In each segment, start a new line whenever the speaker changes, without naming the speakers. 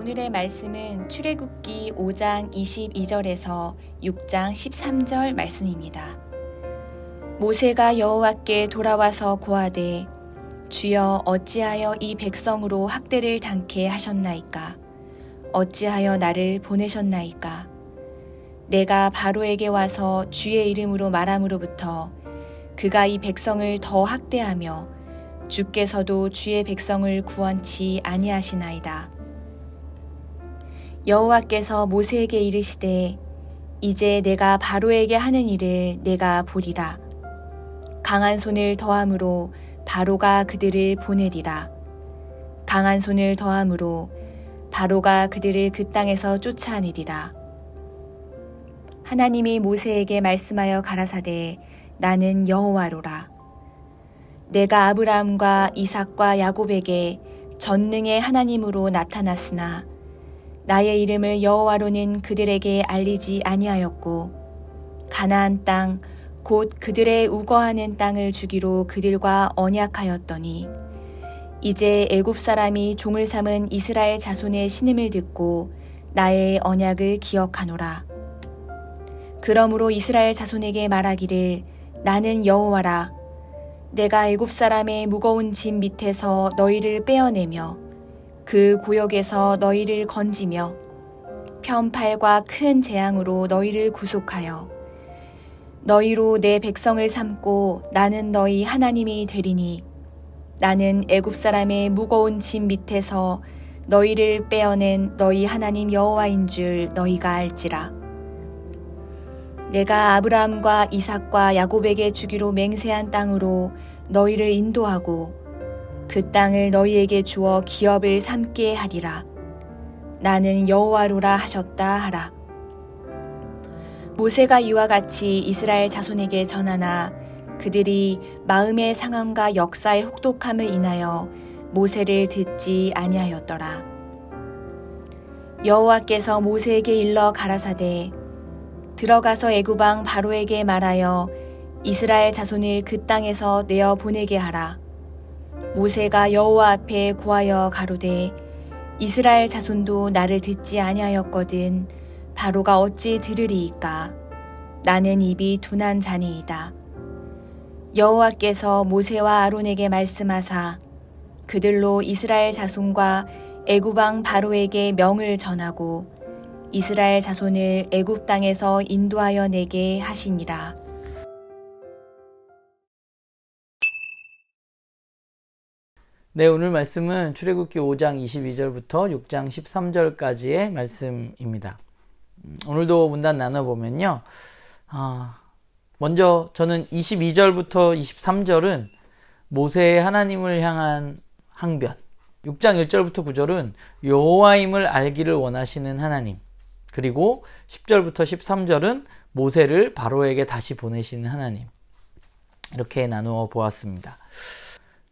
오늘의 말씀은 출애굽기 5장 22절에서 6장 13절 말씀입니다. 모세가 여호와께 돌아와서 고하되 주여 어찌하여 이 백성으로 학대를 당케 하셨나이까? 어찌하여 나를 보내셨나이까? 내가 바로에게 와서 주의 이름으로 말함으로부터 그가 이 백성을 더 학대하며 주께서도 주의 백성을 구원치 아니하시나이다. 여호와께서 모세에게 이르시되 이제 내가 바로에게 하는 일을 내가 보리라. 강한 손을 더함으로 바로가 그들을 보내리라. 강한 손을 더함으로 바로가 그들을 그 땅에서 쫓아내리라. 하나님이 모세에게 말씀하여 가라사대 나는 여호와로라. 내가 아브라함과 이삭과 야곱에게 전능의 하나님으로 나타났으나 나의 이름을 여호와로는 그들에게 알리지 아니하였고 가나안 땅 곧 그들의 우거하는 땅을 주기로 그들과 언약하였더니 이제 애굽 사람이 종을 삼은 이스라엘 자손의 신음을 듣고 나의 언약을 기억하노라. 그러므로 이스라엘 자손에게 말하기를 나는 여호와라. 내가 애굽 사람의 무거운 짐 밑에서 너희를 빼어내며 그 고역에서 너희를 건지며 편팔과 큰 재앙으로 너희를 구속하여 너희로 내 백성을 삼고 나는 너희 하나님이 되리니 나는 애굽 사람의 무거운 짐 밑에서 너희를 빼어낸 너희 하나님 여호와인 줄 너희가 알지라. 내가 아브라함과 이삭과 야곱에게 주기로 맹세한 땅으로 너희를 인도하고 그 땅을 너희에게 주어 기업을 삼게 하리라. 나는 여호와로라 하셨다 하라. 모세가 이와 같이 이스라엘 자손에게 전하나 그들이 마음의 상함과 역사의 혹독함을 인하여 모세를 듣지 아니하였더라. 여호와께서 모세에게 일러 가라사대 들어가서 애굽 왕 바로에게 말하여 이스라엘 자손을 그 땅에서 내어 보내게 하라. 모세가 여호와 앞에 고하여 가로되 이스라엘 자손도 나를 듣지 아니하였거든 바로가 어찌 들으리이까? 나는 입이 둔한 자니이다. 여호와께서 모세와 아론에게 말씀하사 그들로 이스라엘 자손과 애굽 왕 바로에게 명을 전하고 이스라엘 자손을 애굽 땅에서 인도하여 내게 하시니라.
네, 오늘 말씀은 출애굽기 5장 22절부터 6장 13절까지의 말씀입니다. 오늘도 문단 나눠보면요. 먼저 저는 22절부터 23절은 모세의 하나님을 향한 항변, 6장 1절부터 9절은 여호와임을 알기를 원하시는 하나님, 그리고 10절부터 13절은 모세를 바로에게 다시 보내시는 하나님, 이렇게 나누어 보았습니다.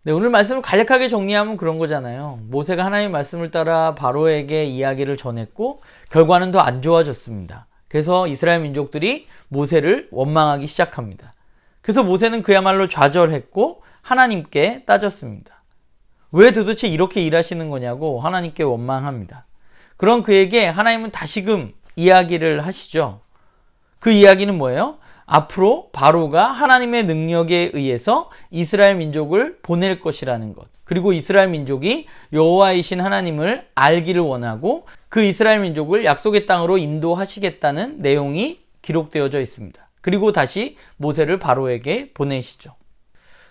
네, 오늘 말씀을 간략하게 정리하면 그런 거잖아요. 모세가 하나님의 말씀을 따라 바로에게 이야기를 전했고 결과는 더 안 좋아졌습니다. 그래서 이스라엘 민족들이 모세를 원망하기 시작합니다. 그래서 모세는 그야말로 좌절했고 하나님께 따졌습니다. 왜 도대체 이렇게 일하시는 거냐고 하나님께 원망합니다. 그런 그에게 하나님은 다시금 이야기를 하시죠. 그 이야기는 뭐예요? 앞으로 바로가 하나님의 능력에 의해서 이스라엘 민족을 보낼 것이라는 것, 그리고 이스라엘 민족이 여호와이신 하나님을 알기를 원하고 그 이스라엘 민족을 약속의 땅으로 인도하시겠다는 내용이 기록되어져 있습니다. 그리고 다시 모세를 바로에게 보내시죠.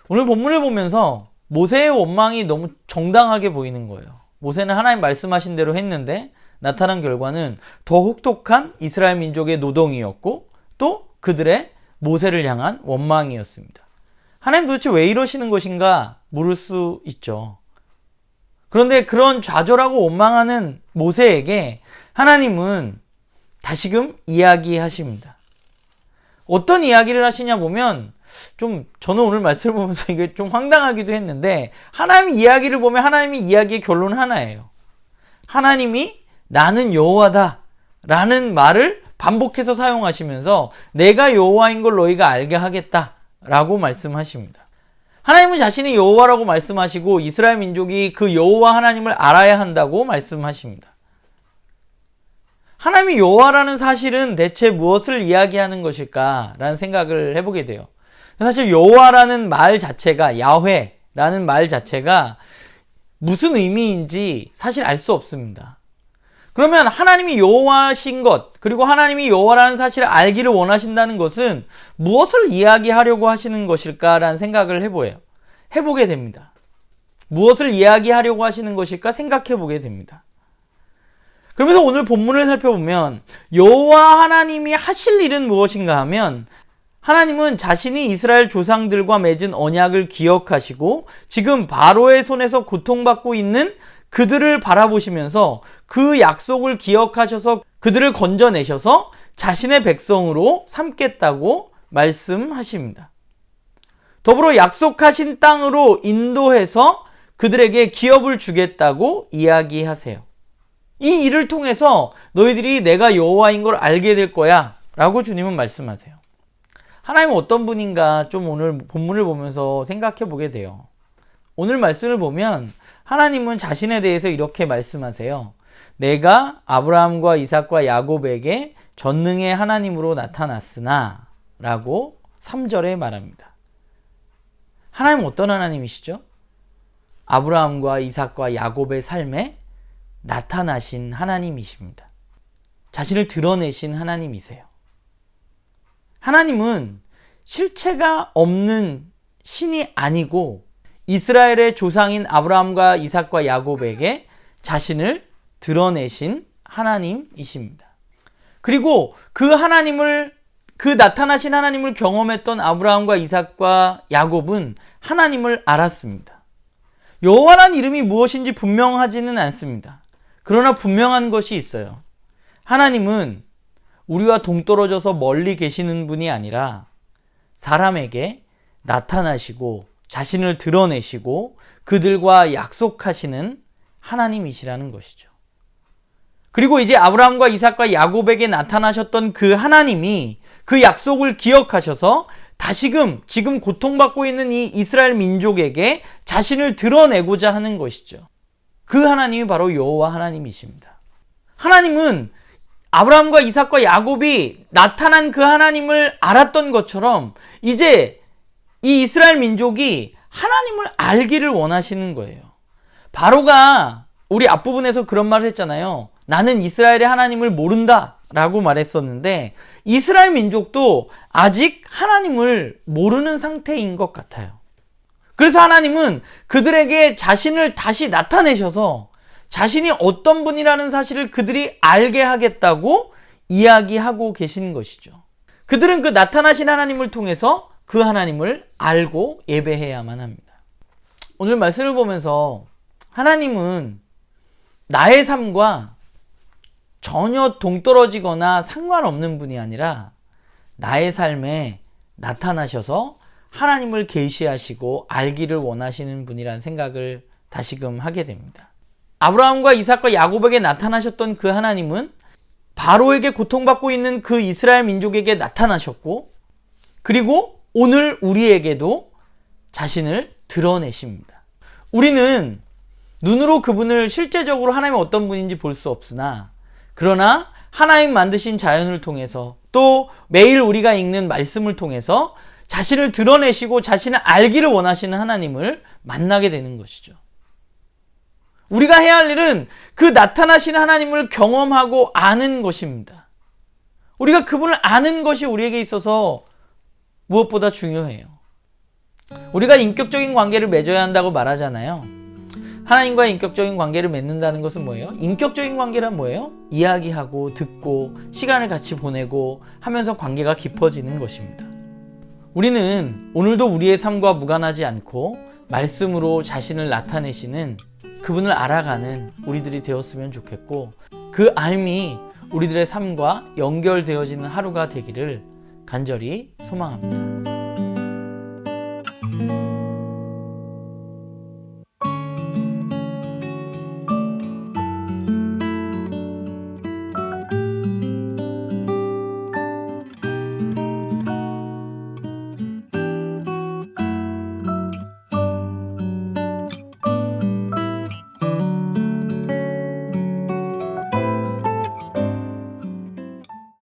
오늘 본문을 보면서 모세의 원망이 너무 정당하게 보이는 거예요. 모세는 하나님 말씀하신 대로 했는데 나타난 결과는 더 혹독한 이스라엘 민족의 노동이었고 또 그들의 모세를 향한 원망이었습니다. 하나님 도대체 왜 이러시는 것인가 물을 수 있죠. 그런데 그런 좌절하고 원망하는 모세에게 하나님은 다시금 이야기하십니다. 어떤 이야기를 하시냐 보면 저는 오늘 말씀을 보면서 이게 좀 황당하기도 했는데 하나님 이야기를 보면 하나님의 이야기의 결론은 하나예요. 하나님이 나는 여호와다 라는 말을 반복해서 사용하시면서 내가 여호와인 걸 너희가 알게 하겠다 라고 말씀하십니다. 하나님은 자신이 여호와라고 말씀하시고 이스라엘 민족이 그 여호와 하나님을 알아야 한다고 말씀하십니다. 하나님이 여호와라는 사실은 대체 무엇을 이야기하는 것일까라는 생각을 해보게 돼요. 사실 여호와라는 말 자체가 야훼라는 말 자체가 무슨 의미인지 사실 알 수 없습니다. 그러면 하나님이 여호와신 것 그리고 하나님이 여호와라는 사실을 알기를 원하신다는 것은 무엇을 이야기하려고 하시는 것일까라는 생각을 해보게 됩니다. 무엇을 이야기하려고 하시는 것일까 생각해보게 됩니다. 그러면서 오늘 본문을 살펴보면 여호와 하나님이 하실 일은 무엇인가 하면 하나님은 자신이 이스라엘 조상들과 맺은 언약을 기억하시고 지금 바로의 손에서 고통받고 있는 그들을 바라보시면서 그 약속을 기억하셔서 그들을 건져내셔서 자신의 백성으로 삼겠다고 말씀하십니다. 더불어 약속하신 땅으로 인도해서 그들에게 기업을 주겠다고 이야기하세요. 이 일을 통해서 너희들이 내가 여호와인 걸 알게 될 거야 라고 주님은 말씀하세요. 하나님은 어떤 분인가 좀 오늘 본문을 보면서 생각해 보게 돼요. 오늘 말씀을 보면 하나님은 자신에 대해서 이렇게 말씀하세요. 내가 아브라함과 이삭과 야곱에게 전능의 하나님으로 나타났으나 라고 3절에 말합니다. 하나님은 어떤 하나님이시죠? 아브라함과 이삭과 야곱의 삶에 나타나신 하나님이십니다. 자신을 드러내신 하나님이세요. 하나님은 실체가 없는 신이 아니고 이스라엘의 조상인 아브라함과 이삭과 야곱에게 자신을 드러내신 하나님이십니다. 그리고 그 나타나신 하나님을 경험했던 아브라함과 이삭과 야곱은 하나님을 알았습니다. 여호와란 이름이 무엇인지 분명하지는 않습니다. 그러나 분명한 것이 있어요. 하나님은 우리와 동떨어져서 멀리 계시는 분이 아니라 사람에게 나타나시고 자신을 드러내시고 그들과 약속하시는 하나님이시라는 것이죠. 그리고 이제 아브라함과 이삭과 야곱에게 나타나셨던 그 하나님이 그 약속을 기억하셔서 다시금 지금 고통받고 있는 이 이스라엘 민족에게 자신을 드러내고자 하는 것이죠. 그 하나님이 바로 여호와 하나님이십니다. 하나님은 아브라함과 이삭과 야곱이 나타난 그 하나님을 알았던 것처럼 이제 이 이스라엘 민족이 하나님을 알기를 원하시는 거예요. 바로가 우리 앞부분에서 그런 말을 했잖아요. 나는 이스라엘의 하나님을 모른다 라고 말했었는데 이스라엘 민족도 아직 하나님을 모르는 상태인 것 같아요. 그래서 하나님은 그들에게 자신을 다시 나타내셔서 자신이 어떤 분이라는 사실을 그들이 알게 하겠다고 이야기하고 계신 것이죠. 그들은 그 나타나신 하나님을 통해서 그 하나님을 알고 예배해야만 합니다. 오늘 말씀을 보면서 하나님은 나의 삶과 전혀 동떨어지거나 상관없는 분이 아니라 나의 삶에 나타나셔서 하나님을 계시하시고 알기를 원하시는 분이라는 생각을 다시금 하게 됩니다. 아브라함과 이삭과 야곱에게 나타나셨던 그 하나님은 바로에게 고통받고 있는 그 이스라엘 민족에게 나타나셨고 그리고 오늘 우리에게도 자신을 드러내십니다. 우리는 눈으로 그분을 실제적으로 하나님이 어떤 분인지 볼 수 없으나 그러나 하나님 만드신 자연을 통해서 또 매일 우리가 읽는 말씀을 통해서 자신을 드러내시고 자신을 알기를 원하시는 하나님을 만나게 되는 것이죠. 우리가 해야 할 일은 그 나타나신 하나님을 경험하고 아는 것입니다. 우리가 그분을 아는 것이 우리에게 있어서 무엇보다 중요해요. 우리가 인격적인 관계를 맺어야 한다고 말하잖아요. 하나님과의 인격적인 관계를 맺는다는 것은 뭐예요? 인격적인 관계란 뭐예요? 이야기하고 듣고 시간을 같이 보내고 하면서 관계가 깊어지는 것입니다. 우리는 오늘도 우리의 삶과 무관하지 않고 말씀으로 자신을 나타내시는 그분을 알아가는 우리들이 되었으면 좋겠고, 그 알미 우리들의 삶과 연결되어지는 하루가 되기를 간절히 소망합니다.